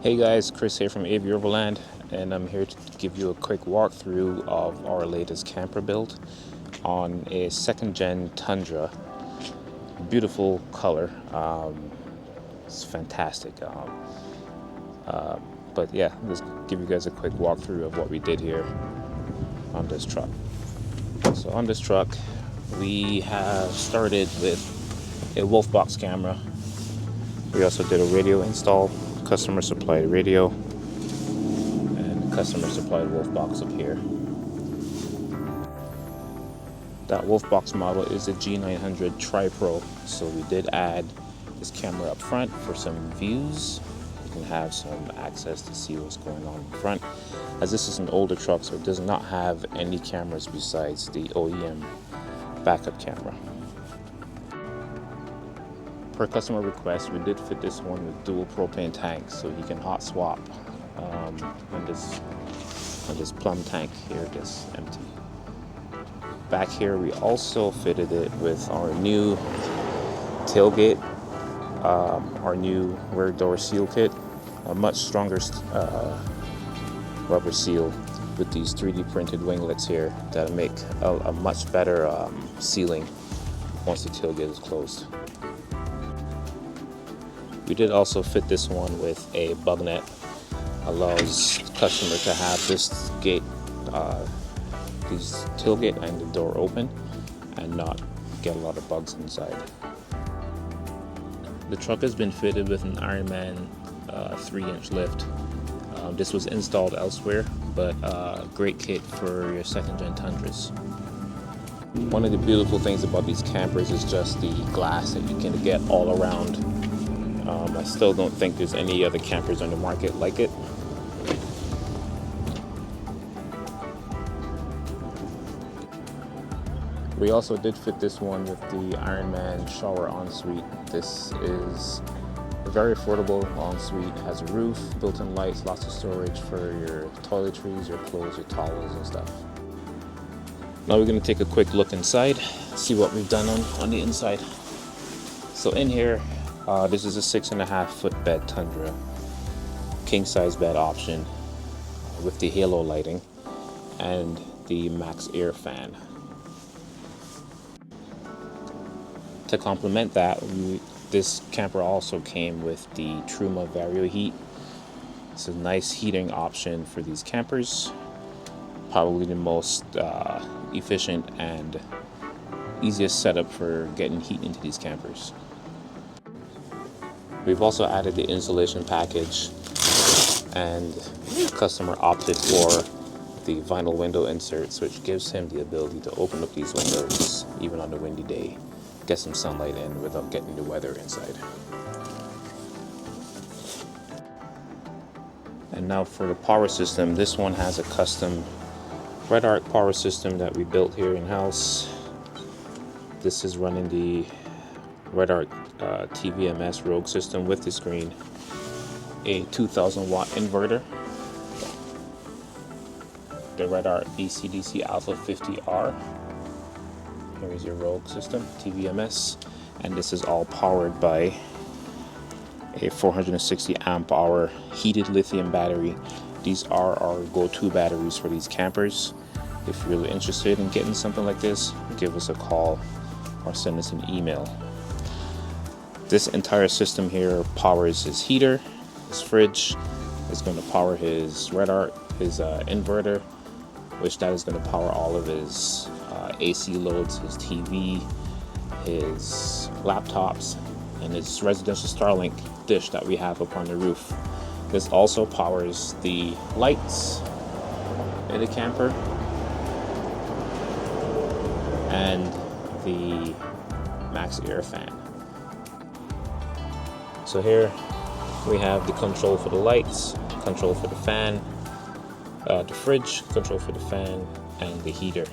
Hey guys, Chris here from Avoverland, and I'm here to give you a quick walkthrough of our latest camper build on a second gen Tundra. Beautiful color, it's fantastic. But yeah, let's give you guys a quick walkthrough of what we did here on this truck. So on this truck, we have started with a wolfbox camera. We also did a radio install, customer supplied radio, and customer supplied wolfbox up here. That wolfbox model is a G900 Tri-Pro, so we did add this camera up front for some views. You can have some access to see what's going on in front, as this is an older truck, so it does not have any cameras besides the OEM backup camera. Per customer request, we did fit this one with dual propane tanks, so you can hot swap when this plum tank here gets empty. Back here, we also fitted it with our new tailgate, our new rear door seal kit, a much stronger rubber seal with these 3D printed winglets here that make a much better sealing once the tailgate is closed. We did also fit this one with a bug net. Allows the customer to have this gate, this tailgate and the door open and not get a lot of bugs inside. The truck has been fitted with an Ironman 3-inch lift. This was installed elsewhere, but great kit for your second gen Tundras. One of the beautiful things about these campers is just the glass that you can get all around. I still don't think there's any other campers on the market like it. We also did fit this one with the Ironman shower ensuite. This is a very affordable ensuite. It has a roof, built-in lights, lots of storage for your toiletries, your clothes, your towels and stuff. Now we're going to take a quick look inside, see what we've done on the inside. So in here, this is a 6.5 foot bed Tundra, king size bed option with the halo lighting and the max air fan. To complement that, this camper also came with the Truma Vario Heat. It's a nice heating option for these campers, probably the most efficient and easiest setup for getting heat into these campers. We've also added the insulation package, and the customer opted for the vinyl window inserts, which gives him the ability to open up these windows even on a windy day, get some sunlight in without getting the weather inside. And now for the power system, this one has a custom Redarc power system that we built here in-house. This is running the Redarc TVMS Rogue system with the screen, a 2000 watt inverter, the Redarc BCDC Alpha 50R. Here is your Rogue system, TVMS, and this is all powered by a 460 amp hour heated lithium battery. These are our go-to batteries for these campers. If you're really interested in getting something like this, give us a call or send us an email. This entire system here powers his heater, his fridge. It's going to power his Redarc, his inverter, which that is going to power all of his AC loads, his TV, his laptops, and his residential Starlink dish that we have up on the roof. This also powers the lights in the camper and the max air fan. So here we have the control for the lights, control for the fan, the fridge, control for the fan, and the heater.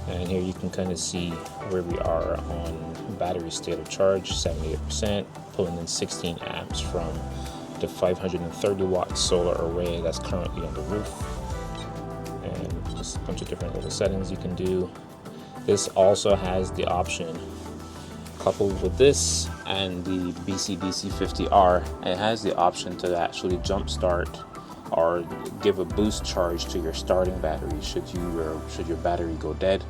And here you can kind of see where we are on battery state of charge, 78%, pulling in 16 amps from the 530 watt solar array that's currently on the roof. And just a bunch of different little settings you can do. This also has the option coupled with this and the BCDC 50R, it has the option to actually jump start or give a boost charge to your starting battery should your battery go dead.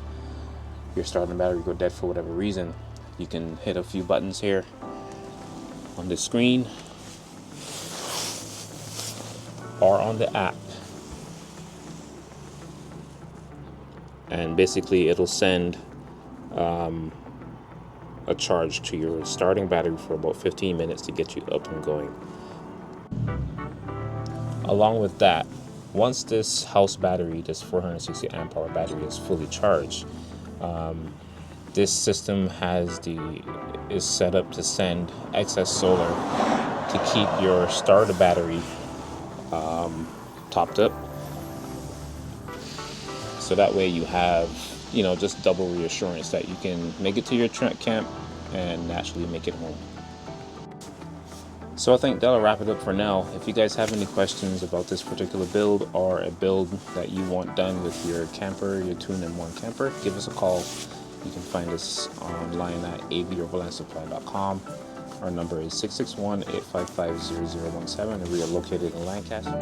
Your starting battery go dead for whatever reason. You can hit a few buttons here on the screen or on the app, and basically it'll send a charge to your starting battery for about 15 minutes to get you up and going. Along with that, once this house battery, this 460 amp hour battery, is fully charged, this system is set up to send excess solar to keep your starter battery topped up. So that way you have, just double reassurance that you can make it to your trek camp and naturally make it home. So I think that'll wrap it up for now. If you guys have any questions about this particular build or a build that you want done with your camper, your 2-in-1 camper, give us a call. You can find us online at avoverlandsupply.com. Our number is 661-855-0017, and we are located in Lancaster.